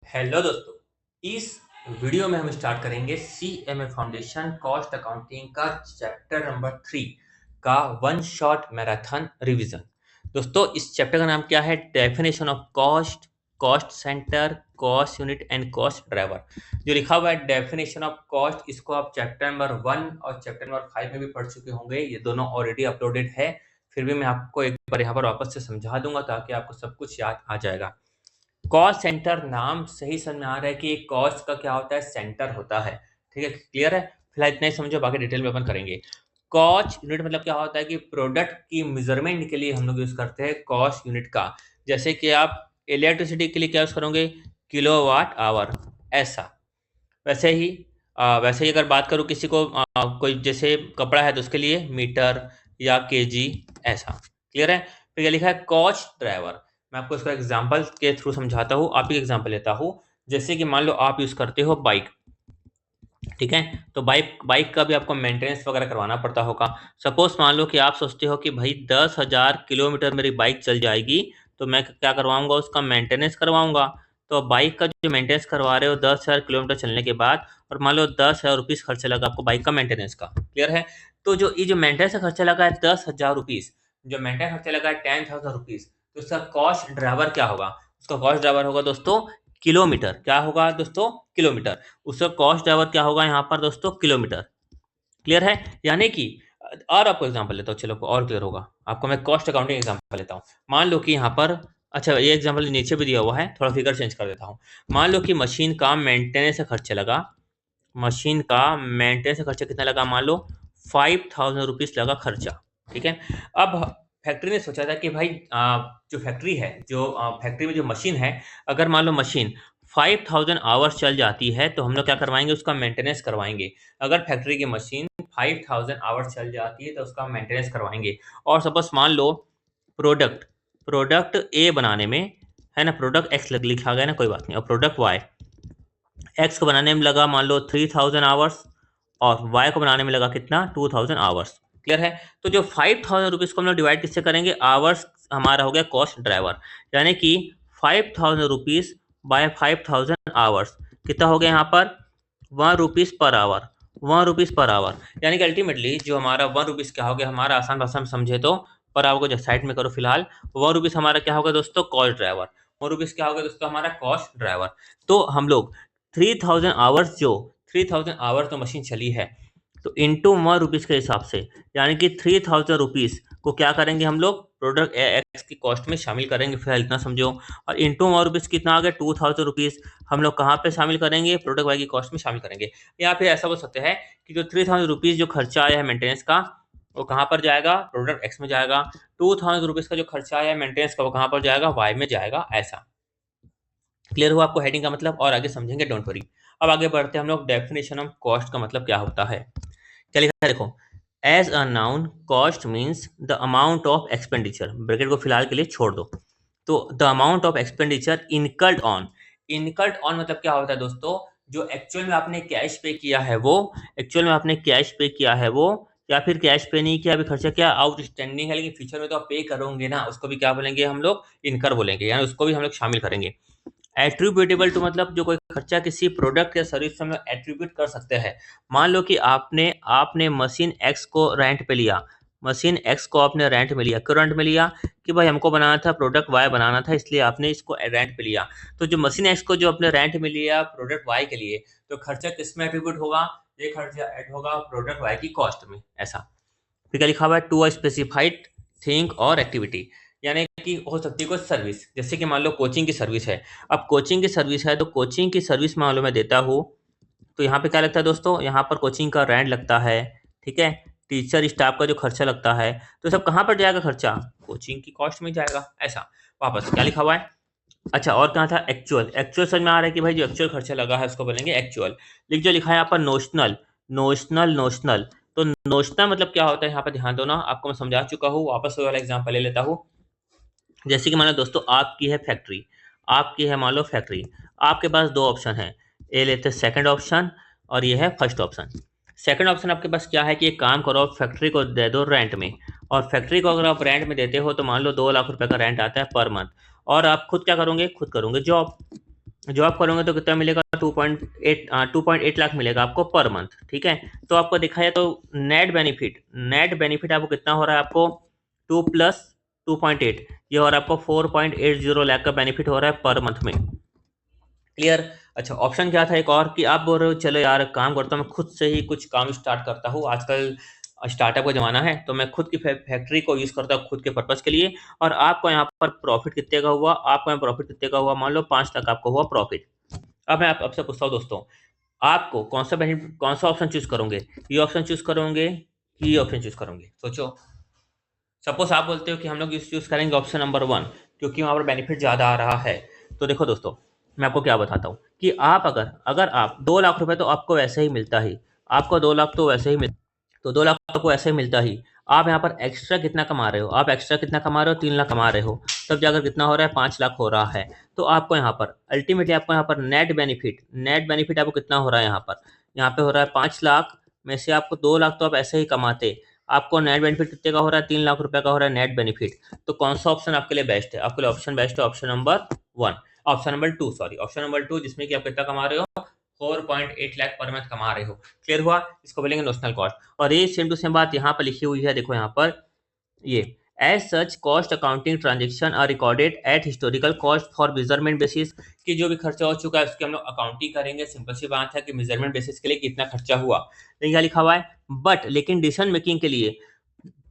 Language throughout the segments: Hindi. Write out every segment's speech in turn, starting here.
हेलो दोस्तों, इस वीडियो में हम स्टार्ट करेंगे CMA फाउंडेशन कॉस्ट अकाउंटिंग का चैप्टर नंबर 3 का वन शॉट मैराथन रिवीजन। दोस्तों, इस चैप्टर का नाम क्या है? Definition of cost, cost centre, cost unit and cost driver. जो लिखा हुआ है डेफिनेशन ऑफ कॉस्ट, इसको आप चैप्टर नंबर 1 और चैप्टर नंबर 5 में भी पढ़ चुके होंगे। ये दोनों ऑलरेडी अपलोडेड है, फिर भी मैं आपको एक बार यहाँ पर वापस से समझा दूंगा ताकि आपको सब कुछ याद आ जाएगा। कॉस्ट सेंटर, नाम सही समझ में आ रहा है कि कॉस्ट का क्या होता है? सेंटर होता है। ठीक है, क्लियर है? फिलहाल इतना ही समझो, बाकी डिटेल में अपन करेंगे। कॉस्ट यूनिट मतलब क्या होता है कि प्रोडक्ट की मेजरमेंट के लिए हम लोग यूज करते हैं कॉस्ट यूनिट का। जैसे कि आप इलेक्ट्रिसिटी के लिए क्या यूज करोगे? किलोवाट आवर, ऐसा। वैसे ही अगर बात करूँ किसी को कोई जैसे कपड़ा है तो उसके लिए मीटर या केजी, ऐसा। क्लियर है? फिर क्या लिखा है? Cost driver. मैं आपको इसका एग्जांपल के थ्रू समझाता हूँ। आप ही एग्जांपल लेता हूँ। जैसे कि मान लो आप यूज करते हो बाइक, ठीक है? तो बाइक बाइक का भी आपको मेंटेनेंस वगैरह करवाना पड़ता होगा। सपोज मान लो कि आप सोचते हो कि भाई 10,000 किलोमीटर मेरी बाइक चल जाएगी, तो मैं क्या करवाऊंगा? उसका मेंटेनेंस करवाऊंगा। तो बाइक का जो मेंटेनेंस करवा रहे हो 10,000 किलोमीटर चलने के बाद, और मान लो 10,000 रुपीज़ खर्चा लगा आपको बाइक का मेंटेनेंस का। क्लियर है? तो जो मेंटेनेंस का खर्चा लगा है 10,000 रुपीज़, जो मेंटेनेंस खर्चा लगा है 10,000 रुपीज़, तो उसका कॉस्ट ड्राइवर क्या होगा? उसका कॉस्ट ड्राइवर होगा दोस्तों किलोमीटर। क्या होगा दोस्तों? किलोमीटर। उसका कॉस्ट ड्राइवर क्या होगा यहाँ पर दोस्तों? किलोमीटर। क्लियर है? यानी कि और आपको एग्जांपल लेता हूँ, चलो और क्लियर होगा आपको। मैं कॉस्ट अकाउंटिंग एग्जांपल लेता हूँ। मान लो कि यहाँ पर, अच्छा ये एग्जांपल नीचे भी दिया हुआ है, थोड़ा फिगर चेंज कर देता हूँ। मान लो कि मशीन का मेंटेनेंस का खर्चा लगा, मशीन का मेंटेनेंस का खर्चा कितना लगा? मान लो 5,000 रुपीज़ लगा खर्चा। ठीक है? अब फैक्ट्री ने सोचा था कि भाई जो फैक्ट्री है, जो फैक्ट्री में जो मशीन है, अगर मान लो मशीन 5,000 आवर्स चल जाती है तो हम लोग क्या करवाएंगे? उसका मेंटेनेंस करवाएंगे। अगर फैक्ट्री की मशीन 5,000 आवर्स चल जाती है तो उसका मेंटेनेंस करवाएंगे। और सपोज मान लो प्रोडक्ट प्रोडक्ट ए बनाने में, है ना, प्रोडक्ट एक्स लिखा गया ना, कोई बात नहीं, और प्रोडक्ट वाई, एक्स को बनाने में लगा मान लो 3,000 आवर्स, और वाई को बनाने में लगा कितना? 2,000 आवर्स। क्लियर है? तो जो 5,000 रुपीज़ को हम लोग डिवाइड किससे करेंगे? आवर्स हमारा हो गया कॉस्ट ड्राइवर। यानी कि 5,000 रुपीज़ बाय 5,000 आवर्स कितना हो गया यहाँ पर? 1 rupees per hour, 1 rupees per hour. यानी कि अल्टीमेटली जो हमारा 1 रुपीज़ क्या हो गया? हमारा आसान भाषा में समझे तो, पर आवर को जो साइड में करो फिलहाल, 1 रुपीज़ हमारा क्या होगा दोस्तों? Cost driver. 1 रुपीज़ क्या होगा दोस्तों? हमारा कॉस्ट ड्राइवर। तो हम लोग 3,000 आवर्स, जो 3,000 आवर्स तो मशीन चली है, तो इंटू 1 रुपीज़ के हिसाब से, यानी कि 3,000 रुपीज़ को क्या करेंगे हम लोग? प्रोडक्ट एक्स की कॉस्ट में शामिल करेंगे। फिलहाल इतना समझो। और इंटू 1 रुपीज़ कितना आ गया? 2,000 रुपीज़ हम लोग कहाँ पे शामिल करेंगे? प्रोडक्ट वाई की कॉस्ट में शामिल करेंगे। या फिर ऐसा बोल सकते हैं कि जो 3,000 रुपीज़ जो खर्चा आया है मेंटेनेंस का, वो कहाँ पर जाएगा? प्रोडक्ट एक्स में जाएगा। 2,000 रुपीज़ का जो खर्चा आया है मेंटेनेंस का, वो कहाँ पर जाएगा? वाई में जाएगा। ऐसा क्लियर हुआ आपको हेडिंग का मतलब? और आगे समझेंगे, डोंट वरी। अब आगे बढ़ते हैं हम लोग। डेफिनेशन ऑफ कॉस्ट का मतलब क्या होता है? क्या लिखा है देखो। As a noun, cost means the amount of expenditure, bracket को फिलहाल के लिए छोड़ दो। तो the amount of expenditure incurred on, incurred on मतलब क्या होता है दोस्तों? जो एक्चुअल में आपने कैश पे किया है वो, एक्चुअल में आपने कैश पे किया है वो, या फिर कैश पे नहीं किया, अभी खर्चा क्या आउटस्टैंडिंग है, लेकिन फ्यूचर में तो आप पे करोगे ना, उसको भी क्या बोलेंगे हम लोग? इनकर बोलेंगे। यानी उसको भी हम लोग शामिल करेंगे। एट्रीब्यूटेबल टू मतलब जो कोई खर्चा किसी प्रोडक्ट या सर्विस से हम लोग एट्रीब्यूट कर सकते हैं। मान लो कि आपने आपने मशीन एक्स को रेंट पे लिया, मशीन एक्स को आपने रेंट में लिया। क्यों रेंट में लिया? कि भाई हमको बनाना था, प्रोडक्ट वाई बनाना था, इसलिए आपने इसको रेंट पे लिया। तो जो मशीन एक्स को जो आपने रेंट में लिया प्रोडक्ट वाई के लिए, तो खर्चा किस में एट्रीब्यूट होगा? ये खर्चा ऐड होगा प्रोडक्ट वाई की कॉस्ट में। ऐसा। फिर क्या लिखा हुआ है? टू अ स्पेसिफाइड थिंग और एक्टिविटी, यानी कि हो सकती है कोई सर्विस। जैसे कि मान लो कोचिंग की सर्विस है। अब कोचिंग की सर्विस है, तो कोचिंग की सर्विस मान लो मैं देता हूँ, तो यहाँ पे क्या लगता है दोस्तों? यहाँ पर कोचिंग का रेंट लगता है, ठीक है, टीचर स्टाफ का जो खर्चा लगता है, तो सब कहाँ पर जाएगा खर्चा? कोचिंग की कॉस्ट में जाएगा। ऐसा। वापस क्या लिखा हुआ है? अच्छा, और कहाँ था? एक्चुअल। एक्चुअल समझ में आ रहा है कि भाई जो एक्चुअल खर्चा लगा है उसको बोलेंगे एक्चुअल। लिख जो लिखा है यहाँ पर नोशनल, नोशनल, नोशनल। तो नोशनल मतलब क्या होता है? यहाँ पर ध्यान दो ना, आपको मैं समझा चुका हूँ, वापस वही वाला एग्जाम्पल ले लेता हूँ। जैसे कि मान लो दोस्तों आपकी है फैक्ट्री, आपकी है मान लो फैक्ट्री, आपके पास दो ऑप्शन है। ए लेते हैं सेकंड ऑप्शन, और ये है फर्स्ट ऑप्शन। सेकंड ऑप्शन आपके पास क्या है कि एक काम करो, फैक्ट्री को दे दो रेंट में, और फैक्ट्री को अगर आप रेंट में देते हो तो मान लो 2 लाख रुपए का रेंट आता है पर मंथ, और आप खुद क्या करोगे? खुद करोगे जॉब। जो आप करोगे तो कितना मिलेगा, 2.8 लाख मिलेगा आपको पर मंथ। ठीक है, तो आपको दिखा है तो नेट बेनिफिट आपको कितना हो रहा है, आपको 2 प्लस 2.8, ये और आपको 4.80 लाख का बेनिफिट हो रहा है पर मंथ में। क्लियर। अच्छा, ऑप्शन क्या था एक और कि आप बोल रहे हो चलो यार काम करता हूँ, मैं खुद से ही कुछ काम स्टार्ट करता हूँ, आजकल स्टार्टअप का जमाना है, तो मैं खुद की फैक्ट्री को यूज करता हूँ खुद के पर्पज के लिए, और आपको यहाँ पर प्रॉफिट कितने का हुआ, आपको यहाँ प्रॉफिट कितने का हुआ, मान लो 5 लाख आपको हुआ प्रॉफिट। अब मैं आपसे पूछता हूँ दोस्तों, आपको कौन सा ऑप्शन चूज करोगे, ये ऑप्शन चूज करोगे कि ये ऑप्शन चूज करोगे, सोचो। सपोज आप बोलते हो कि हम लोग इस चूज करेंगे ऑप्शन नंबर 1, क्योंकि वहाँ पर बेनिफिट ज़्यादा आ रहा है। तो देखो दोस्तों, मैं आपको क्या बताता हूँ कि आप अगर अगर आप 2 लाख रुपए तो आपको वैसे ही मिलता ही, आपको 2 लाख तो वैसे ही मिल, तो 2 लाख आपको ऐसे ही मिलता ही, आप यहाँ पर एक्स्ट्रा कितना कमा रहे हो, आप एक्स्ट्रा कितना कमा रहे हो, 3 लाख कमा रहे हो, तब जाकर कितना हो रहा है, 5 लाख हो रहा है। तो आपको यहाँ पर अल्टीमेटली आपको यहाँ पर नेट बेनिफिट आपको कितना हो रहा है, यहाँ पे हो रहा है 5 लाख में से आपको 2 लाख तो आप ऐसे ही कमाते, आपको नेट बेनिफिट कितने का हो रहा है, 3 लाख रुपए का हो रहा है नेट बेनिफिट। तो कौन सा ऑप्शन आपके लिए बेस्ट है, आपके लिए ऑप्शन बेस्ट है option number 1, option number 2 sorry, option number 2, जिसमें कि आप कितना कमा रहे हो, 4.8 लाख पर मंथ कमा रहे हो। क्लियर हुआ, इसको बोलेंगे नोशनल कॉस्ट। और ये सेम टू सेम बात यहाँ पर लिखी हुई है, देखो यहाँ पर ये as such cost accounting transaction are recorded at historical cost for measurement basis, कि जो भी खर्चा हो चुका है उसकी हम लोग अकाउंटिंग करेंगे, सिंपल सी बात है कि मेजरमेंट बेसिस के लिए कितना खर्चा हुआ। लेकिन क्या लिखा हुआ है, लेकिन डिसीजन मेकिंग के लिए,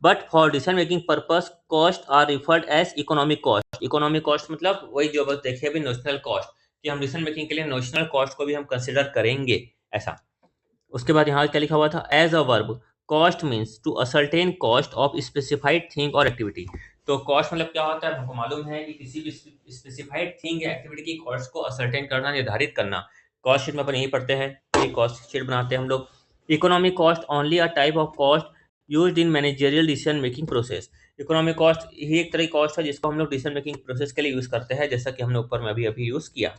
but for decision making purpose cost are referred as economic cost. Economic cost मतलब वही जो बस देखे अभी नोशनल कॉस्ट, कि हम डिसीजन मेकिंग के लिए नोशनल कॉस्ट को भी हम कंसिडर करेंगे, ऐसा। उसके बाद यहाँ क्या लिखा हुआ था, as a verb cost means to ascertain cost of specified thing और एक्टिविटी। तो कॉस्ट मतलब क्या होता है, हमको मालूम है कि किसी भी स्पेसिफाइड थिंग या एक्टिविटी की कॉस्ट को असर्टेन करना, निर्धारित करना। कॉस्ट शीट में अपन यही पढ़ते हैं, ये कॉस्ट शीट बनाते हैं हम लोग। Economic cost only a type of cost used in managerial decision making process. Economic cost ही एक तरह की कॉस्ट है जिसको हम लोग डिसीजन मेकिंग प्रोसेस के लिए यूज करते हैं, जैसा कि हमने ऊपर में अभी यूज किया।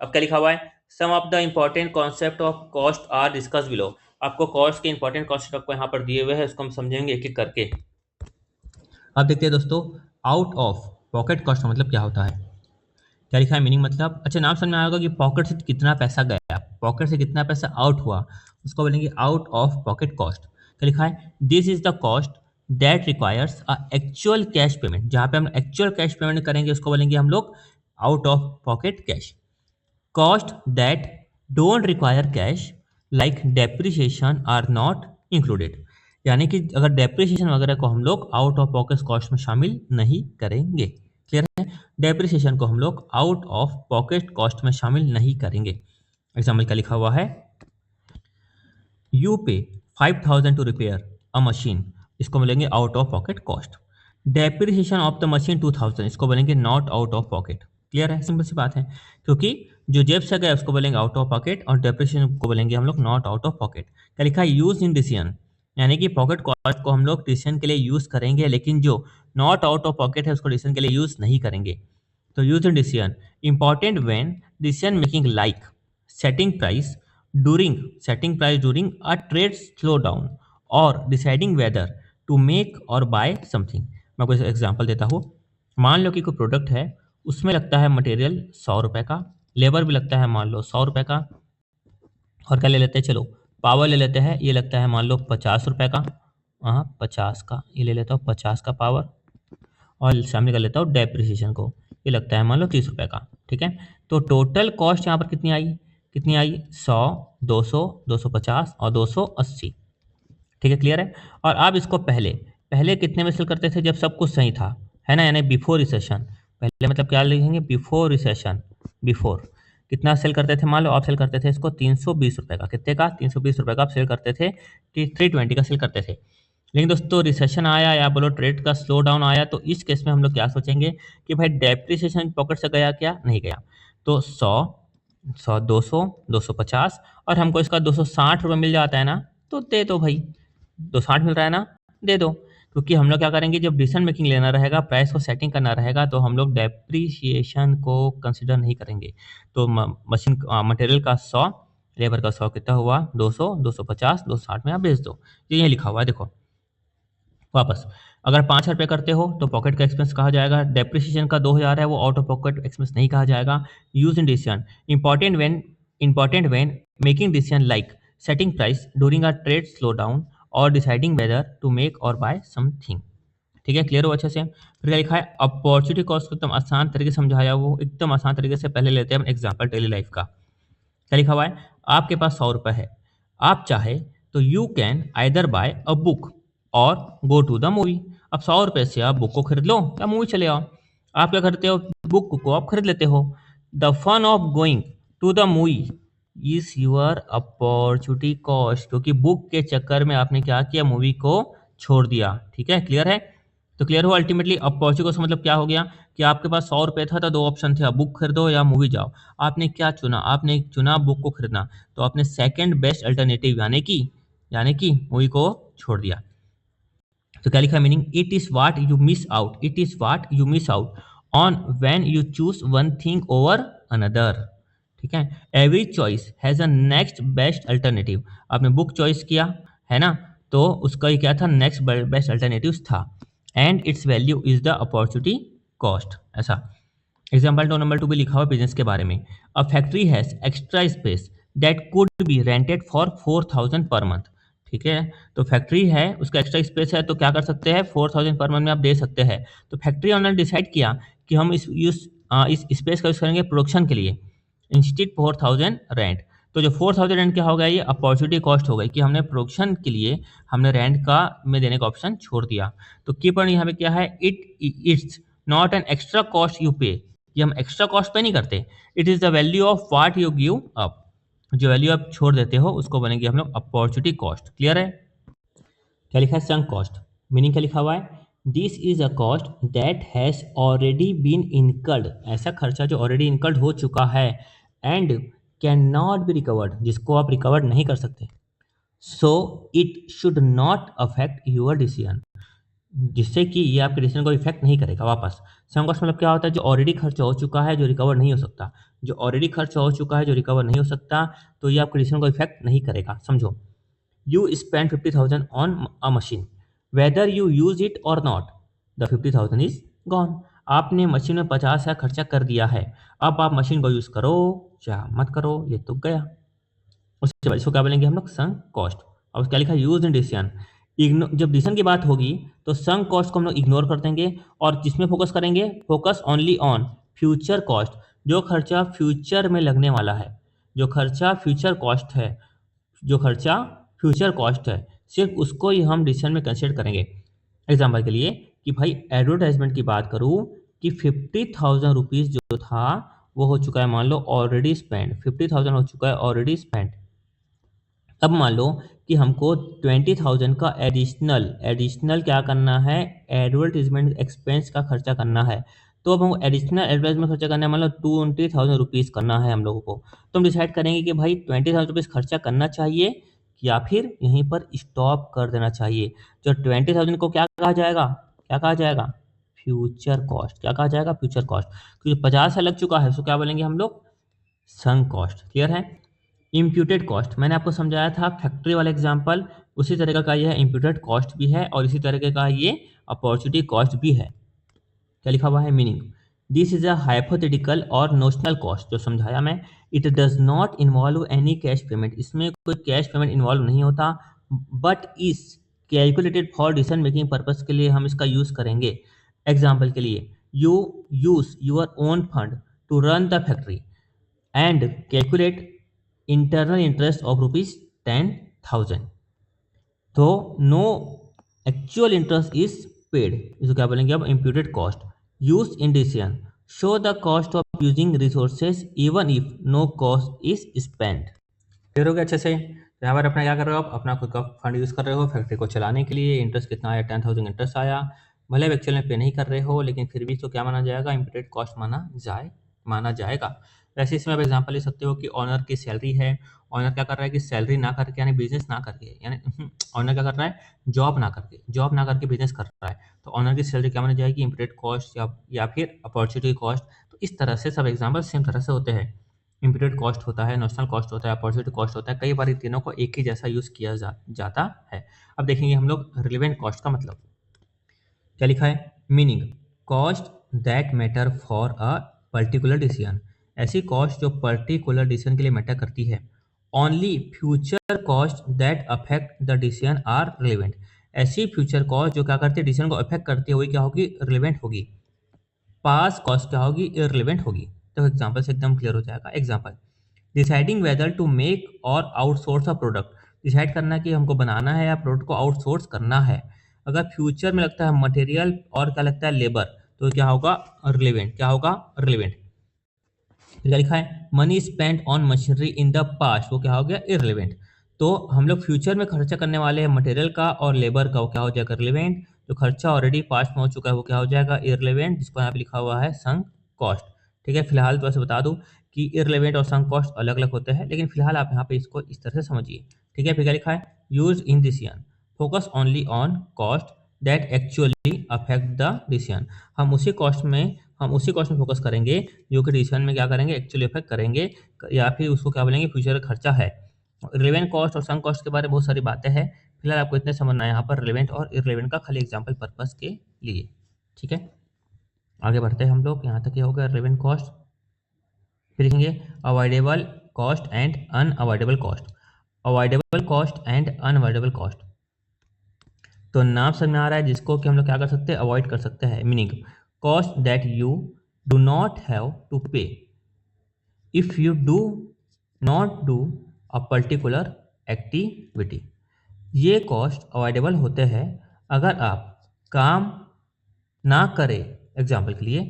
अब क्या लिखा हुआ है, some of the important concept of cost are discuss below. आपको कॉस्ट के इंपॉर्टेंट कॉन्सेप्ट आपको यहाँ पर दिए हुए हैं, उसको हम समझेंगे एक एक करके। अब देखते हैं दोस्तों, आउट ऑफ पॉकेट कॉस्ट का मतलब क्या होता है, क्या लिखा है मीनिंग, मतलब अच्छा नाम समझ में आएगा कि पॉकेट से कितना पैसा गया, पॉकेट से कितना पैसा आउट हुआ, उसको बोलेंगे आउट ऑफ पॉकेट कॉस्ट। क्या लिखा है, this is the cost that requires a actual cash payment, जहाँ पे हम एक्चुअल कैश पेमेंट करेंगे उसको बोलेंगे हम लोग out of pocket cash. Cost that don't require cash like depreciation are not included, यानी कि अगर डेप्रिसिएशन वगैरह को हम लोग आउट ऑफ पॉकेट कॉस्ट में शामिल नहीं करेंगे। क्लियर है, डेप्रिसिएशन को हम लोग आउट ऑफ पॉकेट कॉस्ट में शामिल नहीं करेंगे। एग्जाम्पल क्या लिखा हुआ है, यू पे 5,000 टू रिपेयर अ मशीन, इसको बोलेंगे out of pocket cost. Depreciation of the machine 2,000, इसको बोलेंगे not out of pocket. Clear है, सिंपल सी बात है, क्योंकि जो जेब से गया उसको बोलेंगे आउट ऑफ पॉकेट और डेप्रिसिएशन को बोलेंगे हम लोग नॉट आउट ऑफ पॉकेट। क्या लिखा है, यूज इन डिसीजन, यानी कि पॉकेट कॉस्ट को हम लोग डिसीजन के लिए यूज करेंगे, लेकिन जो नॉट आउट ऑफ पॉकेट है उसको डिसीजन के लिए यूज नहीं करेंगे। तो use in decision important when decision making like setting price setting price during a trade slowdown और deciding whether to make or buy something। मैं आपको एग्जांपल देता हूँ, मान लो कि कोई प्रोडक्ट है, उसमें लगता है मटेरियल 100 रुपये का, लेबर भी लगता है मान लो 100 रुपये का, और क्या ले लेते हैं, चलो पावर ले लेते हैं, ये लगता है मान लो 50 रुपये का, हाँ 50 का, ये ले लेता हूँ 50 का पावर, और सामने कर लेता हूँ डेप्रिसिएशन को, ये लगता है मान लो 30 रुपये का। ठीक है, तो टोटल कॉस्ट यहाँ पर कितनी आई 100, 200, 250 और 280। ठीक है, क्लियर है। और आप इसको पहले पहले कितने में सेल करते थे, जब सब कुछ सही था, है ना, यानी बिफोर रिसेशन। पहले मतलब क्या लिखेंगे, बिफोर रिसेशन, बिफोर कितना सेल करते थे, मान लो आप सेल करते थे इसको 320 रुपये का, कितने का, 320 रुपये का आप सेल करते थे, 320 का सेल करते थे। लेकिन दोस्तों रिसेशन आया या बोलो ट्रेड का स्लो डाउन आया, तो इस केस में हम लोग क्या सोचेंगे कि भाई डेप्रिसिएशन पॉकेट से गया क्या, नहीं गया, तो 100, 200, 250 और हमको इसका 260 रुपये मिल जाता है ना, तो दे दो भाई, 260 मिल रहा है ना, दे दो। क्योंकि हम लोग क्या करेंगे, जब डिसीजन मेकिंग लेना रहेगा, प्राइस को सेटिंग करना रहेगा, तो हम लोग डेप्रीशिएशन को कंसिडर नहीं करेंगे। तो मशीन मटेरियल का 100, लेबर का 100 कितना हुआ, 200, 250, 260 में आप बेच दो। ये लिखा हुआ है देखो, वापस अगर 5,000 रुपये करते हो तो पॉकेट का एक्सपेंस कहा जाएगा। डेप्रिसिएशन का 2,000 है, वो आउट ऑफ पॉकेट एक्सपेंस नहीं कहा जाएगा। Use in decision important when making decision like setting price during a trade slow down और डिसाइडिंग वेदर टू मेक और बाय समथिंग। ठीक है, क्लियर हो अच्छे से। फिर क्या लिखा है, अपॉर्चुनिटी कॉस्ट को एकदम आसान तरीके से समझाया, वो एकदम आसान तरीके से। पहले लेते हैं हम एग्जाम्पल डेली लाइफ का। क्या लिखा हुआ है, आपके पास 100 रुपये है, आप चाहे तो you can either bye a book और गो टू द मूवी। अब 100 रुपये से आप बुक को खरीद लो या मूवी चले आओ। आप क्या करते हो, बुक को आप खरीद लेते हो। The fun of going to the movie is your opportunity cost, क्योंकि बुक के चक्कर में आपने क्या किया, मूवी को छोड़ दिया। ठीक है, क्लियर है। तो क्लियर हो अल्टीमेटली अपॉर्चुनिटी कॉस्ट मतलब क्या हो गया कि आपके पास 100 रुपये था तो 2 ऑप्शन थे, बुक खरीदो या मूवी जाओ। आपने क्या चुना, आपने चुना बुक को खरीदना, तो आपने सेकंड बेस्ट अल्टरनेटिव यानी कि मूवी को छोड़ दिया। तो क्या लिखा है meaning, it is what you miss out, it is what you miss out on when you choose one thing over another. ठीक है, every choice has a next best alternative. आपने बुक चॉइस किया है ना, तो उसका ही क्या था, नेक्स्ट बेस्ट अल्टरनेटिव था। And it's value is the opportunity cost, ऐसा। एग्जाम्पल नंबर 2 भी लिखा हुआ बिजनेस के बारे में। A factory has extra space that could be rented for 4,000 per month. ठीक है, तो फैक्ट्री है, उसका एक्स्ट्रा स्पेस है, तो क्या कर सकते हैं, 4,000 पर मंथ में आप दे सकते हैं। तो फैक्ट्री ओनर डिसाइड किया कि हम इस स्पेस का यूज़ करेंगे प्रोडक्शन के लिए, इंस्टीड 4,000 रेंट। तो जो 4,000 रेंट क्या हो गया, ये अपॉर्चुनिटी कॉस्ट हो गई कि हमने प्रोडक्शन के लिए हमने रेंट का में देने का ऑप्शन छोड़ दिया। तो की पॉइंट यहाँ पे क्या है, it's not an extra cost you पे, ये हम एक्स्ट्रा कॉस्ट पे नहीं करते। It is the value of what you give up, जो वैल्यू आप छोड़ देते हो उसको बनेगी हम लोग अपॉर्चुनिटी कॉस्ट। क्लियर है। क्या लिखा है, संक कॉस्ट। मीनिंग क्या लिखा हुआ है, this is a cost that has already been incurred, ऐसा खर्चा जो ऑलरेडी इनकर्ड हो चुका है, and can not be recovered, जिसको आप रिकवर नहीं कर सकते। So it should not affect your decision, जिससे कि ये आपके डिसीजन को इफेक्ट नहीं करेगा वापस। सम कॉस्ट मतलब क्या होता है, जो ऑलरेडी खर्च हो चुका है, जो रिकवर नहीं हो सकता। जो ऑलरेडी खर्च हो चुका है, जो रिकवर नहीं हो सकता, तो ये आपके डिसीजन को इफेक्ट नहीं करेगा। समझो, you spend 50,000 on a machine, whether you use it और नॉट, द 50,000 इज गॉन। आपने मशीन में 50,000 खर्चा कर दिया है, अब आप मशीन को यूज करो या मत करो, ये तो गया। उसके बाद इसको क्या बोलेंगे हम लोग, संक कॉस्ट। और क्या लिखा है, यूज इन डिसीजन। जब डिसीजन की बात होगी तो संक कॉस्ट को हम लोग इग्नोर कर देंगे, और जिसमें फोकस करेंगे, focus only on future cost, जो खर्चा फ्यूचर में लगने वाला है, जो खर्चा फ्यूचर कॉस्ट है, जो खर्चा फ्यूचर कॉस्ट है, सिर्फ उसको ही हम डिसीजन में कंसिडर करेंगे। एग्जाम्पल के लिए कि भाई एडवर्टाइजमेंट की बात करूँ कि 50,000 रुपीज़ जो था वो हो चुका है मान लो ऑलरेडी स्पेंड, 50,000 हो चुका है ऑलरेडी स्पेंड। अब मान लो कि हमको 20,000 का एडिशनल क्या करना है, एडवर्टीजमेंट एक्सपेंस का खर्चा करना है। तो अब हम एडिशनल एडवर्टाइजमेंट खर्चा करना है, मान लो 20,000 रुपीज़ करना है हम लोगों को। तो हम डिसाइड करेंगे कि भाई 20,000 रुपीज़ खर्चा करना चाहिए या फिर यहीं पर स्टॉप कर देना चाहिए। जो 20,000 को क्या कहा जाएगा, फ्यूचर कॉस्ट। क्या कहा जाएगा, फ्यूचर कॉस्ट। क्योंकि 50 से लग चुका है, उसको क्या बोलेंगे हम लोग, संक कॉस्ट। क्लियर है। इम्प्यूटेड कॉस्ट मैंने आपको समझाया था फैक्ट्री वाला एग्जांपल, उसी तरीके का ये इम्प्यूटेड कॉस्ट भी है, और इसी तरीके का ये अपॉर्चुनिटी कॉस्ट भी है। क्या लिखा हुआ है, meaning, this is a hypothetical और नोशनल कॉस्ट, जो समझाया मैं। It does not involve any cash payment, इसमें कोई कैश पेमेंट इन्वॉल्व नहीं होता, but is calculated for decision making purpose के लिए हम इसका यूज करेंगे। एग्जाम्पल के लिए, you use your own fund to run the factory and calculate internal interest of ₹10,000, तो no actual interest is paid, इसको क्या बोलेंगे अब, imputed cost. Use in decision, show the cost of using resources even if no cost is spend. Clear हो गया अच्छे से। तो यहाँ पर अपना क्या कर रहे हो आप, अपना खुद का फंड यूज़ कर रहे हो फैक्ट्री को चलाने के लिए। इंटरेस्ट कितना आया, 10,000 इंटरेस्ट आया। भले आप एक्चुअल में पे नहीं कर रहे हो, लेकिन फिर भी तो क्या माना जाएगा, इम्प्यूटेड कॉस्ट माना जाएगा। वैसे इसमें आप एग्जांपल ले सकते हो कि ऑनर की सैलरी है। ऑनर क्या कर रहा है कि सैलरी ना करके, यानी बिजनेस ना करके, यानी ऑनर क्या कर रहा है, जॉब ना करके बिजनेस कर रहा है। तो ऑनर की सैलरी क्या मानी जाएगी, इम्प्यूटेड कॉस्ट या फिर अपॉर्चुनिटी कॉस्ट। तो इस तरह से सब एग्जाम्पल सेम तरह से होते हैं। इम्प्यूटेड कॉस्ट होता है, नोशनल कॉस्ट होता है, अपॉर्चुनिटी कॉस्ट होता है। कई बार इन तीनों को एक ही जैसा यूज़ किया जाता है। अब देखेंगे हम लोग रिलेवेंट कॉस्ट का मतलब। क्या लिखा है, meaning cost that matter for a particular decision, ऐसी कॉस्ट जो पर्टिकुलर डिसीजन के लिए मैटर करती है। Only future cost that affect the decision are relevant, ऐसी फ्यूचर कॉस्ट जो क्या करती है, डिसीजन को अफेक्ट करती हुई क्या होगी, रिलेवेंट होगी। पास कॉस्ट क्या होगी, इररिलेवेंट होगी। तो एग्जांपल से एकदम क्लियर हो जाएगा। Example, deciding whether to make और आउटसोर्स अ प्रोडक्ट, डिसाइड करना कि हमको बनाना है या प्रोडक्ट को आउटसोर्स करना है। अगर फ्यूचर में लगता है मटेरियल और क्या लगता है लेबर, तो क्या होगा, रिलेवेंट। क्या होगा, रिलेवेंट। फिर क्या लिखा है, money spend on machinery in the past, वो क्या हो गया, इररिलेवेंट। तो हम लोग फ्यूचर में खर्चा करने वाले हैं मटेरियल का और लेबर का, वो क्या हो जाएगा, रिलेवेंट। जो खर्चा ऑलरेडी पास्ट में हो चुका है वो क्या हो जाएगा, इररिलेवेंट, जिसको यहाँ पे लिखा हुआ है संक कॉस्ट। ठीक है, फिलहाल तो ऐसे बता दूं कि इररिलेवेंट और संक कॉस्ट अलग अलग होते हैं, लेकिन फिलहाल आप यहाँ पे इसको इस तरह से समझिए। ठीक है, फिर क्या लिखा है, use in decision focus only on cost that actually affect the decision, हम उसी कॉस्ट में फोकस करेंगे जो कि डिसीजन में क्या करेंगे, एक्चुअली इफेक्ट करेंगे, या फिर उसको क्या बोलेंगे, फ्यूचर खर्चा है। रिलेवेंट कॉस्ट और संक कॉस्ट के बारे में बहुत सारी बातें हैं, फिलहाल आपको इतने समझना है यहाँ पर रिलेवेंट और इररिलेवेंट का, खाली एग्जाम्पल पर्पस के लिए। ठीक है, आगे बढ़ते हैं हम लोग, यहाँ तक ये हो गया रिलेवेंट कॉस्ट। फिर लिखेंगे avoidable cost and unavoidable cost. Avoidable cost and unavoidable cost, तो नाम समझ में आ रहा है, जिसको कि हम लोग क्या कर सकते हैं, अवॉइड कर सकते हैं। Meaning cost that you do not have to pay if you do not do a particular activity, ये कॉस्ट अवॉइडेबल होते हैं अगर आप काम ना करें। एग्जाम्पल के लिए,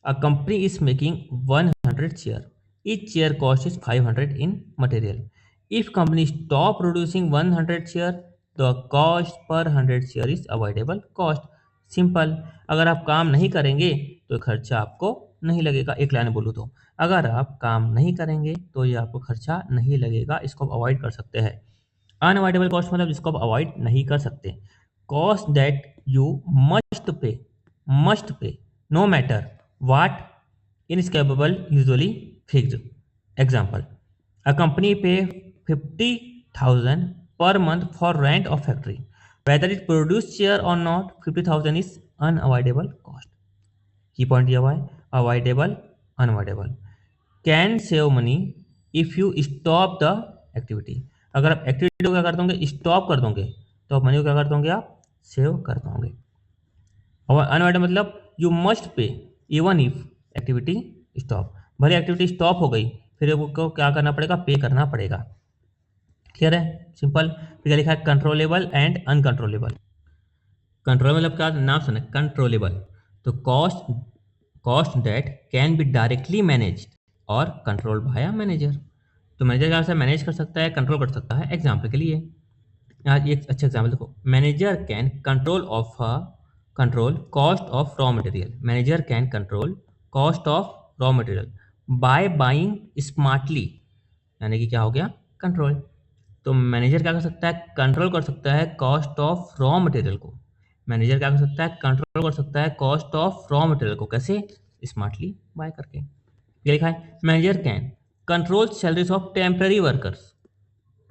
a company is making 100 chair, each chair cost is 500 in material. If company stop producing 100 chair, the cost per 100 chair is avoidable cost. Simple, अगर आप काम नहीं करेंगे तो खर्चा आपको नहीं लगेगा। एक लाइन बोलूँ तो, अगर आप काम नहीं करेंगे तो ये आपको खर्चा नहीं लगेगा, इसको आप अवॉइड कर सकते हैं। अनअवॉइडेबल कॉस्ट मतलब जिसको आप अवॉइड नहीं कर सकते। Cost that you must pay no matter what inescapable usually fixed. Example, a company pay 50,000 per month for rent of factory, whether it produce chair और not 50,000 is unavoidable cost. Key point दिया हुआ है, avoidable unavoidable. Can save money if you stop the activity, अगर आप एक्टिविटी को क्या कर दोगे, स्टॉप कर दोगे, तो आप मनी को क्या कर दोगे, आप सेव कर दोगे। और अनअवॉइडेबल मतलब यू मस्ट पे इवन इफ एक्टिविटी स्टॉप, भले एक्टिविटी स्टॉप हो गई फिर आपको क्या करना पड़ेगा, पे करना पड़ेगा। क्लियर है, सिंपल। फिर लिखा है कंट्रोलेबल एंड अनकंट्रोलेबल। कंट्रोल मतलब क्या, नाम सुने, कंट्रोलेबल तो cost that can be directly manage और कंट्रोल बाय मैनेजर, तो मैनेजर क्या से मैनेज कर सकता है, कंट्रोल कर सकता है। एग्जाम्पल के लिए यहाँ एक अच्छा एग्जाम्पल देखो, manager can control cost of raw material, manager can control cost of raw material by buying smartly, यानी कि क्या हो गया, कंट्रोल। तो मैनेजर क्या कर सकता है, कंट्रोल कर सकता है कॉस्ट ऑफ रॉ मटेरियल को। मैनेजर क्या कर सकता है, कंट्रोल कर सकता है कॉस्ट ऑफ रॉ मटेरियल को, कैसे, स्मार्टली बाय करके। ये लिखा है manager can control salaries of temporary workers,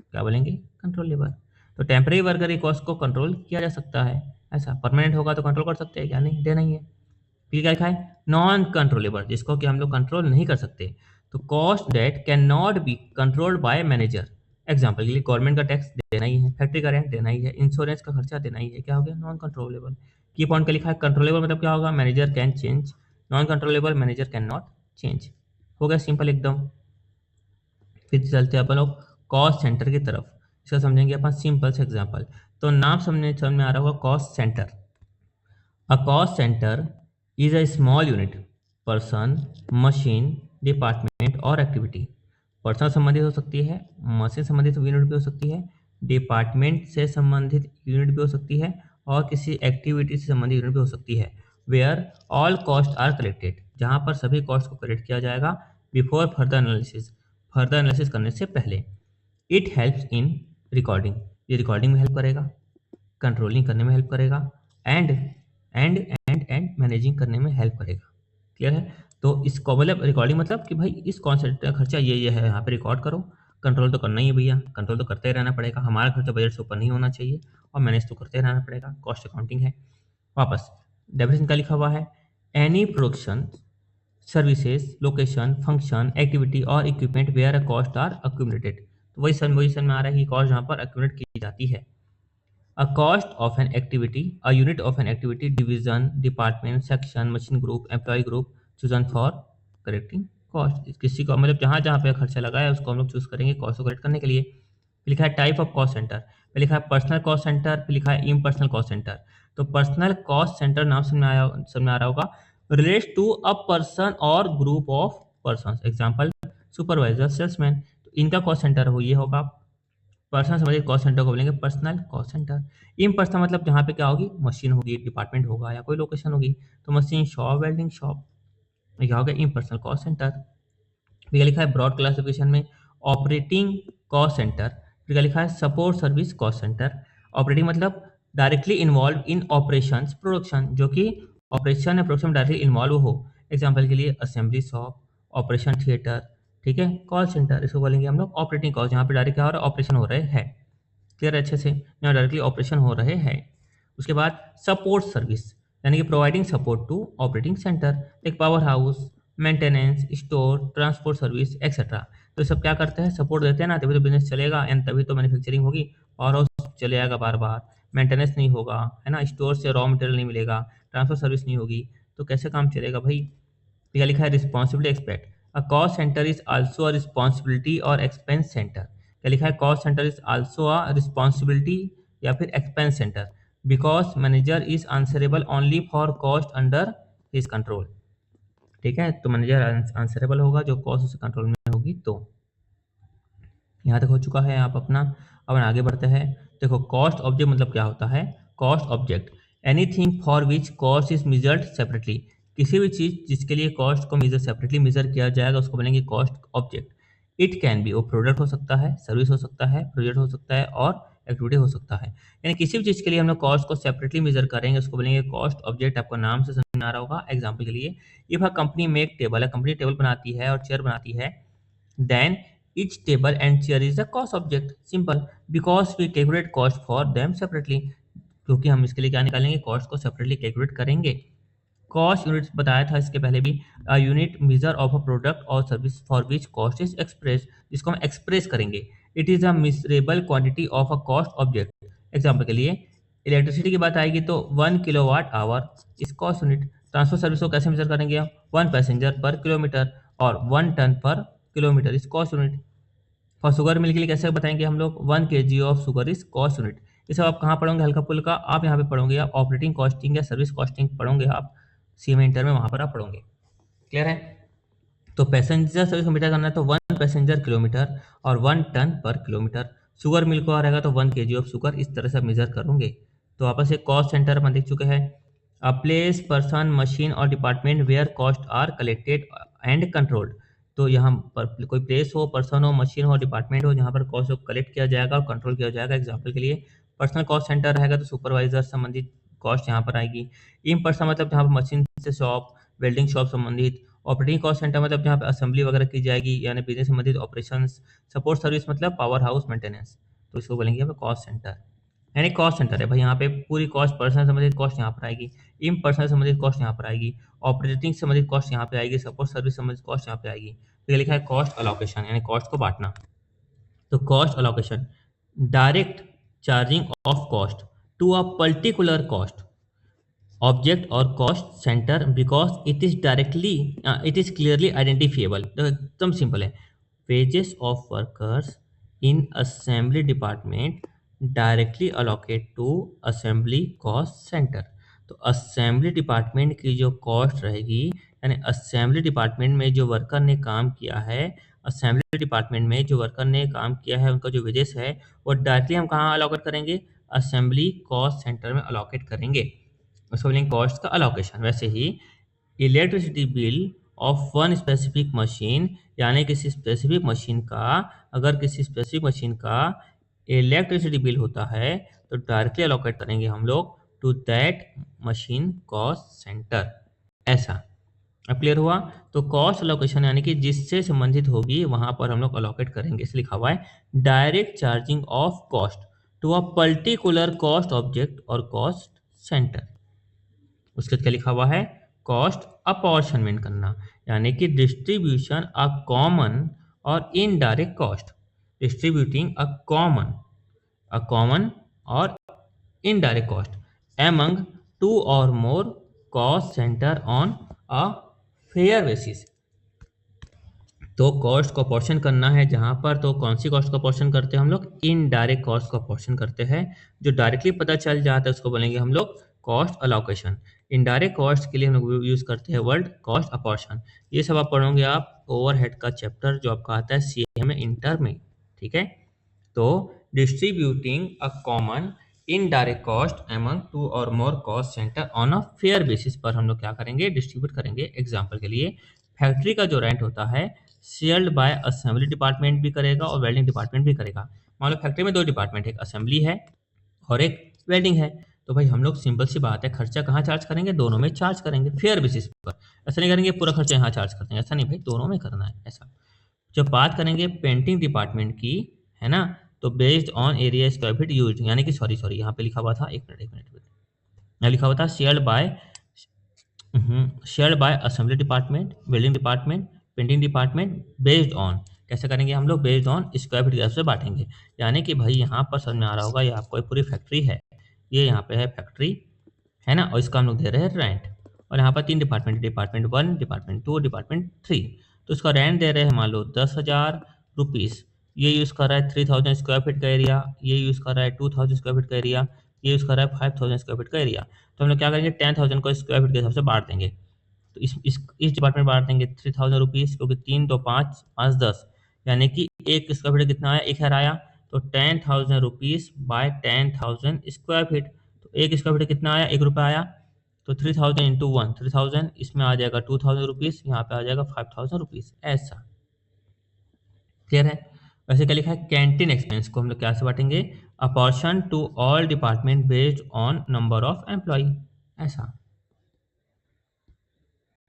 क्या बोलेंगे, कंट्रोल लेबर। तो टेम्पररी वर्कर की कॉस्ट को कंट्रोल किया जा सकता है, ऐसा परमानेंट होगा तो कंट्रोल कर सकते हैं क्या, नहीं, देना ही है। फिर क्या लिखा है, नॉन कंट्रोलेबल, जिसको कि हम लोग कंट्रोल नहीं कर सकते, तो cost date can not be controlled by manager. Example के लिए गवर्नमेंट का टैक्स देना ही है, फैक्ट्री का रेंट देना ही है, इंश्योरेंस का खर्चा देना ही है, क्या हो गया, नॉन कंट्रोलेबल। की पॉइंट का लिखा है, कंट्रोलेबल मतलब क्या होगा, manager can change, non controllable manager can not change. हो गया सिंपल एकदम। फिर चलते हैं अपन लोग कॉस्ट सेंटर की तरफ, इसका समझेंगे अपन सिंपल से एग्जाम्पल। तो नाम समझ में आ रहा होगा, cost centre. A cost center is a small unit, person, machine, department और एक्टिविटी। पर्सन संबंधित हो सकती है, मशीन संबंधित यूनिट भी हो सकती है, डिपार्टमेंट से संबंधित यूनिट भी हो सकती है, और किसी एक्टिविटी से संबंधित यूनिट भी हो सकती है। Where all cost are collected, जहाँ पर सभी कॉस्ट को कलेक्ट किया जाएगा बिफोर फर्दर एनालिसिस करने से पहले। इट हेल्प्स इन रिकॉर्डिंग, ये रिकॉर्डिंग में हेल्प करेगा, कंट्रोलिंग करने में हेल्प करेगा, एंड एंड मैनेजिंग करने में हेल्प करेगा। क्लियर है, तो इसको मतलब रिकॉर्डिंग मतलब कि भाई इस कॉन्सेप्ट का खर्चा ये है, यहाँ पे रिकॉर्ड करो। कंट्रोल तो करना ही है भैया, कंट्रोल तो करते ही रहना पड़ेगा, हमारा खर्चा बजट से ऊपर नहीं होना चाहिए, और मैनेज तो करते रहना पड़ेगा, कॉस्ट अकाउंटिंग है। वापस डेफिनेशन का लिखा हुआ है, any production services location function activity और equipment where a cost are accumulated. तो वही सन में आ रहा है कि कॉस्ट जहाँ पर अक्यूमुलेट की जाती है। A cost of an activity, a unit of an activity, division, department, section, machine group, employee group, chosen for correcting cost। किसी को मतलब जहाँ जहाँ पे खर्चा लगा है उसको हम लोग चूज करेंगे कॉस्ट को करेक्ट करने के लिए। फिर लिखा है टाइप ऑफ कॉस्ट सेंटर, फिर लिखा है पर्सनल कॉस्ट सेंटर, फिर लिखा है इम्पर्सनल कॉस्ट सेंटर। तो पर्सनल कॉस्ट सेंटर नाम समझ में आ रहा होगा, रिलेट्स टू अ पर्सन और group of person, example supervisor salesman. तो इनका कॉस्ट सेंटर हो ये होगा, पर्सनल समझिए कॉस्ट सेंटर को बोलेंगे पर्सनल कॉस्ट सेंटर। इम्पर्सनल मतलब जहाँ पे क्या होगी, मशीन होगी, डिपार्टमेंट होगा या कोई लोकेशन होगी। तो मशीन शॉप, वेल्डिंग शॉप, क्या हो गया इम्पर्सनल कॉस्ट सेंटर। फिर क्या लिखा है ब्रॉड क्लासिफिकेशन में, ऑपरेटिंग कॉस्ट सेंटर। फिर क्या लिखा है support service cost centre. Operating मतलब directly involve in operation production, जो कि ऑपरेशन या प्रोडक्शन में डायरेक्टली इन्वॉल्व हो। एग्जाम्पल के लिए असेंबली शॉप, ऑपरेशन थिएटर, ठीक है। कॉल सेंटर इसको बोलेंगे हम लोग ऑपरेटिंग कॉस्ट, जहाँ पे डायरेक्ट क्या हो रहा है ऑपरेशन हो रहे हैं। क्लियर है अच्छे से, यहाँ डायरेक्टली ऑपरेशन हो रहे हैं। उसके बाद सपोर्ट सर्विस, यानी कि providing support to operating centre, एक power house, maintenance, store, transport service etcetera. तो ये सब क्या करते हैं, सपोर्ट देते हैं ना, तभी तो बिजनेस चलेगा एंड तभी तो मैन्युफैक्चरिंग होगी। पावर हाउस चले जाएगा बार बार, मेंटेनेंस नहीं होगा है ना, स्टोर से रॉ मटेरियल नहीं मिलेगा, ट्रांसपोर्ट सर्विस नहीं होगी, तो कैसे काम चलेगा भाई। क्या लिखा है responsibility expect, a cost centre is also a responsibility और एक्सपेंस सेंटर। क्या लिखा है cost centre is also a responsibility या फिर expense centre, because manager is answerable only for cost under his control. ठीक है, तो मैनेजर आंसरेबल होगा जो कॉस्ट उसके कंट्रोल में होगी। तो यहाँ तक हो चुका है आप अपना। अब आगे बढ़ते हैं। देखो कॉस्ट ऑब्जेक्ट मतलब क्या होता है, cost object anything for which cost is measured separately, किसी भी चीज़ जिसके लिए कॉस्ट को सेपरेटली मेजर किया जाएगा उसको बोलेंगे cost object. It can be, वो प्रोडक्ट हो सकता है, सर्विस हो सकता है, प्रोजेक्ट हो सकता है और एक्टिविटी हो सकता है। यानी किसी भी चीज़ के लिए हम लोग कॉस्ट को सेपरेटली मेजर करेंगे उसको बोलेंगे कॉस्ट ऑब्जेक्ट। आपको नाम से समझ में आ रहा होगा। एग्जाम्पल के लिए, if a company make table है, कंपनी टेबल बनाती है और चेयर बनाती है, then each table and chair is a cost object, simple, because we calculate cost for them separately, क्योंकि हम इसके लिए क्या निकालेंगे, कॉस्ट को सेपरेटली कैलकुलेट करेंगे। कॉस्ट यूनिट्स बताया था इसके पहले भी, a unit measure of a product और service for which cost is express, जिसको हम एक्सप्रेस करेंगे। It is a measurable quantity of a cost object. Example के लिए इलेक्ट्रिसिटी की बात आएगी तो 1 kilowatt hour is cost unit. Transport service को कैसे मेजर करेंगे हम, 1 पैसेंजर पर किलोमीटर और 1 टन पर किलोमीटर इस cost unit. For sugar mill के लिए कैसे बताएंगे हम लोग, 1 kg of sugar is cost unit. ये सब आप कहाँ पढ़ोगे, हल्का फुल्का आप यहाँ पे पढ़ोगे, आप ऑपरेटिंग कॉस्टिंग या सर्विस कॉस्टिंग पढ़ोगे आप सीएमए इंटर में, वहाँ पर आप पढ़ोगे। क्लियर है। तो पैसेंजर सर्विस को मीटर करना है तो 1 पैसेंजर किलोमीटर और 1 टन पर किलोमीटर। शुगर मिल को आ रहेगा तो 1 kg ऑफ शुगर, इस तरह से आप मेजर करोगे। तो वापस से कॉस्ट सेंटर अपन देख चुके हैं, अ प्लेस, पर्सन, मशीन और department where cost are collected and controlled. तो यहाँ पर कोई प्लेस हो, पर्सन हो, मशीन हो, डिपार्टमेंट हो, जहाँ पर कॉस्ट को कलेक्ट किया जाएगा और कंट्रोल किया जाएगा। एग्जाम्पल के लिए पर्सनल कॉस्ट सेंटर रहेगा तो सुपरवाइजर संबंधित कॉस्ट यहाँ पर आएगी। इम पर्सन मतलब जहाँ पर मशीन से शॉप, वेल्डिंग शॉप संबंधित। ऑपरेटिंग कॉस्ट सेंटर मतलब जहाँ पे असेंबली वगैरह की जाएगी, यानी बिजनेस संबंधित ऑपरेशंस। सपोर्ट सर्विस मतलब पावर हाउस मेंटेनेंस, तो इसको बोलेंगे यहाँ पे कॉस्ट सेंटर। यानी कॉस्ट सेंटर है भाई, यहाँ पे पूरी कॉस्ट, पर्सनल संबंधित कॉस्ट यहाँ पर आएगी, इम पर्सनल संबंधित कॉस्ट यहाँ पर आएगी, ऑपरेटिंग संबंधित कॉस्ट यहाँ पे आएगी, सपोर्ट सर्विस संबंधित कॉस्ट यहाँ पे आएगी। तो ये लिखा है कॉस्ट अलोकेशन, यानी कॉस्ट को बांटना। तो cost allocation, direct charging of cost to a particular cost object और cost centre because it is clearly identifiable. तो एकदम सिंपल है, wages of workers in assembly department directly allocate to assembly cost centre. तो असेंबली डिपार्टमेंट की जो कॉस्ट रहेगी, यानी असेंबली डिपार्टमेंट में जो वर्कर ने काम किया है, असेंबली डिपार्टमेंट में जो वर्कर ने काम किया है उनका जो वेजेस है वो डायरेक्टली हम कहाँ अलोकेट करेंगे, असेंबली कॉस्ट सेंटर में अलोकेट करेंगे। उसको बोलेंगे कॉस्ट का अलोकेशन। वैसे ही electricity bill of one specific machine, यानी किसी स्पेसिफिक मशीन का, अगर किसी स्पेसिफिक मशीन का इलेक्ट्रिसिटी बिल होता है तो डायरेक्टली अलोकेट करेंगे हम लोग to that machine cost centre. ऐसा अब क्लियर हुआ। तो कॉस्ट अलोकेशन यानी कि जिससे संबंधित होगी वहां पर हम लोग अलोकेट करेंगे, इसलिए लिखा हुआ है direct charging of cost to a particular cost object और कॉस्ट सेंटर। उसके बाद क्या लिखा हुआ है, कॉस्ट अपॉर्शनमेंट करना, यानी कि डिस्ट्रीब्यूशन अ कॉमन और indirect cost, distributing a common और indirect cost among two or more cost center on a fair basis। तो कॉस्ट को पोर्शन करना है जहां पर, तो कौन सी कॉस्ट को पोर्शन करते हैं हम लोग, इनडायरेक्ट कॉस्ट को पोर्शन करते हैं। जो डायरेक्टली पता चल जाता है उसको बोलेंगे हम लोग कॉस्ट अलोकेशन। इनडायरेक्ट कॉस्ट के लिए हम लोग यूज करते हैं वर्ड कॉस्ट अपॉर्शन। ये सब आप पढ़ोगे आप ओवरहेड का चैप्टर जो आपका आता है सीए में इंटर में, ठीक है। तो distributing a common indirect cost among two और more cost centre on a fair basis पर हम लोग क्या करेंगे, डिस्ट्रीब्यूट करेंगे। एग्जांपल के लिए फैक्ट्री का जो रेंट होता है शेयर्ड बाय असेंबली डिपार्टमेंट भी करेगा और वेल्डिंग डिपार्टमेंट भी करेगा। मान लो फैक्ट्री में दो डिपार्टमेंट है, एक असेंबली है और एक वेल्डिंग है। तो भाई हम लोग सिंपल सी बात है, खर्चा कहाँ चार्ज करेंगे, दोनों में चार्ज करेंगे फेयर बेसिस पर। ऐसा नहीं करेंगे पूरा खर्चा यहाँ चार्ज करते हैं, ऐसा नहीं भाई, दोनों में करना है ऐसा। जब बात करेंगे पेंटिंग डिपार्टमेंट की, है ना, तो based on area square feet use, यानी कि सॉरी यहाँ पे लिखा हुआ था, एक मिनट यहाँ लिखा हुआ था shared by assembly department, building department, painting department based on, कैसे करेंगे हम लोग, बेस्ड ऑन स्क्वायर फीट के हिसाब से बांटेंगे। यानी कि भाई यहाँ पर समझ में आ रहा होगा, ये आपको एक पूरी फैक्ट्री है, ये यहाँ पे है फैक्ट्री, है ना, और इसका हम लोग दे रहे हैं रेंट। और यहाँ पर तीन डिपार्टमेंट, डिपार्टमेंट 1, डिपार्टमेंट 2, डिपार्टमेंट 3। तो इसका रेंट दे रहे हैं मान लो 10,000 रुपीज़। ये यूज़ कर रहा है 3000 स्क्वायर फीट का एरिया, ये यूज़ कर रहा है 2000 स्क्वायर फीट का एरिया, ये यूज़ कर रहा है 5000 स्क्वायर फीट का एरिया। तो हम लोग क्या करेंगे, 10,000 को स्क्वायर फीट के हिसाब से बांट देंगे। तो इस डिपार्टमेंट बांट देंगे 3000 रुपीज़, क्योंकि 3 2 5 5 10, यानी कि एक स्क्वायर फीट कितना आया, 1000 आया। तो 10,000 रुपीज़ बाय 10,000 स्क्वायर फीट, तो एक स्क्वायर फीट कितना आया, 1 रुपया आया। तो 3000 इंटू 1 3000, इसमें आ जाएगा 2000 रुपीज़, यहाँ पे आ जाएगा 5000 रुपीज़, ऐसा। क्लियर है। वैसे क्या लिखा है, कैंटीन एक्सपेंस को हम लोग क्या से बांटेंगे, apportion to all department based on number of employ, ऐसा।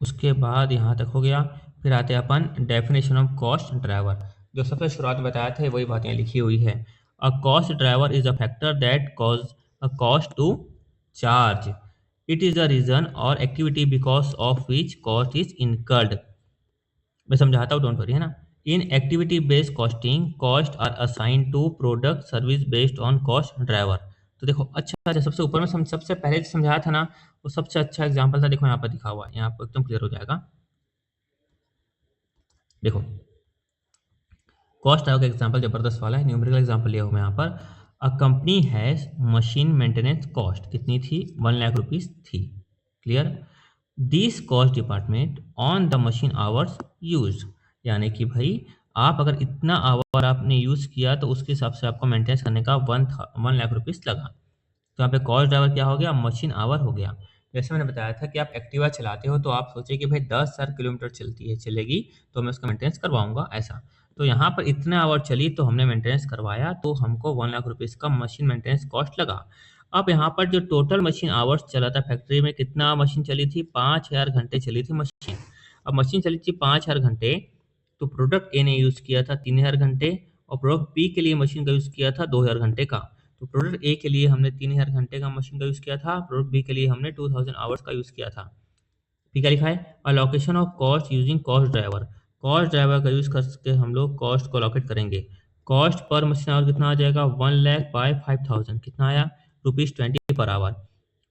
उसके बाद यहाँ तक हो गया। फिर आते हैं अपन डेफिनेशन ऑफ कॉस्ट ड्राइवर। जो सबसे शुरुआत में बताया था वही बातें लिखी हुई है। A cost driver is a factor that cause a cost to charge. It is a reason और activity because of which cost is incurred. मैं समझाता हूँ, डोंट वरी, है ना। In activity based costing cost are assign to product service based on cost driver. तो देखो अच्छा, सबसे ऊपर में सबसे पहले जो समझाया था ना, वो सबसे अच्छा एग्जांपल था। देखो यहाँ पर दिखा हुआ है, यहाँ पर एकदम क्लियर हो जाएगा। देखो कॉस्ट ड्राइवर का एग्जांपल जबरदस्त वाला है, न्यूमेरिकल एग्जांपल लिया हूँ मैं यहाँ पर। A company has machine maintenance cost कितनी थी, 1,00,000 रुपीज़ थी। Clear. This cost department on the machine hours use, यानी कि भाई आप अगर इतना आवर आपने यूज़ किया तो उसके हिसाब से आपको मेंटेनेंस करने का 1,00,000 रुपीज़ लगा। तो यहाँ पे कॉस्ट ड्राइवर क्या हो गया, मशीन आवर हो गया। जैसे मैंने बताया था कि आप एक्टिवा चलाते हो तो आप सोचिए कि भाई 10,000 किलोमीटर चलेगी तो मैं उसका मेंटेनेंस करवाऊंगा, ऐसा। तो यहाँ पर इतने आवर चली तो हमने मेंटेनेंस करवाया, तो हमको 1,00,000 रुपीज़ का मशीन मेंटेनेंस कॉस्ट लगा। अब यहाँ पर जो टोटल मशीन आवर्स चला था फैक्ट्री में, कितना मशीन चली थी, 5,000 घंटे चली थी मशीन। अब मशीन चली थी 5,000 घंटे, तो प्रोडक्ट ए ने यूज़ किया था 3,000 घंटे, और प्रोडक्ट बी के लिए मशीन का यूज़ किया था 2,000 घंटे का। तो प्रोडक्ट ए के लिए हमने 3,000 घंटे का मशीन का यूज़ किया था, प्रोडक्ट बी के लिए हमने 2,000 आवर्स का यूज़ किया था। ठीक है, लिखा है allocation of cost using cost driver. Cost driver का यूज़ करके हम लोग कॉस्ट को अलोकेट करेंगे। कॉस्ट पर मशीन आवर कितना आ जाएगा, 1,00,000 बाय 5,000 कितना आया, ₹20 पर आवर।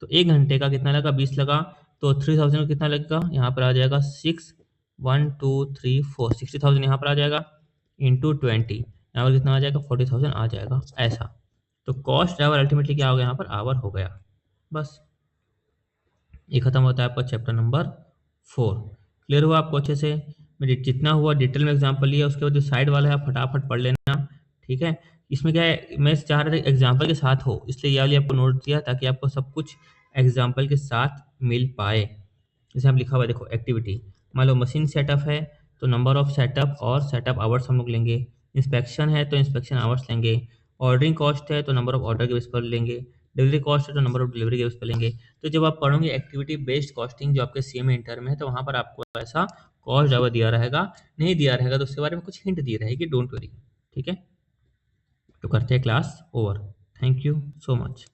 तो 1 घंटे का कितना लगा, 20 लगा। तो 3,000 का कितना लगेगा, यहाँ पर आ जाएगा 6 1 2 3 4 60,000 यहाँ पर आ जाएगा, इंटू 20 यहाँ पर कितना आ जाएगा, 40,000 आ जाएगा, ऐसा। तो कॉस्ट ड्राइवर अल्टीमेटली क्या हो गया, यहाँ पर आवर हो गया। बस ये खत्म होता है आपका चैप्टर नंबर 4। क्लियर हुआ आपको अच्छे से। मैं जितना हुआ डिटेल में एग्जांपल लिया, उसके बाद जो साइड वाला है आप फटाफट पढ़ लेना। ठीक है, इसमें क्या है, मैं चाह रहा था एग्जांपल के साथ हो, इसलिए ये वाली आपको नोट दिया ताकि आपको सब कुछ एग्जांपल के साथ मिल पाए। जैसे आप लिखा हुआ है देखो, एक्टिविटी मान लो मशीन सेटअप है तो नंबर ऑफ सेटअप और सेटअप आवर्स हम लोग लेंगे। इंस्पेक्शन है तो इंस्पेक्शन आवर्स लेंगे। ऑर्डरिंग कॉस्ट है तो नंबर ऑफ ऑर्डर के बेस पर लेंगे। डिलीवरी कॉस्ट है तो नंबर ऑफ डिलीवरी के बेस पर लेंगे। तो जब आप पढ़ोगे एक्टिविटी बेस्ड कॉस्टिंग जो आपके सीएमए इंटर में है, तो वहाँ पर आपको ऐसा कॉस्ट ड्राइवर दिया रहेगा। नहीं दिया रहेगा तो उसके बारे में कुछ हिंट दी रहेगी, डोंट वरी। ठीक है, तो करते हैं class over. Thank you so much.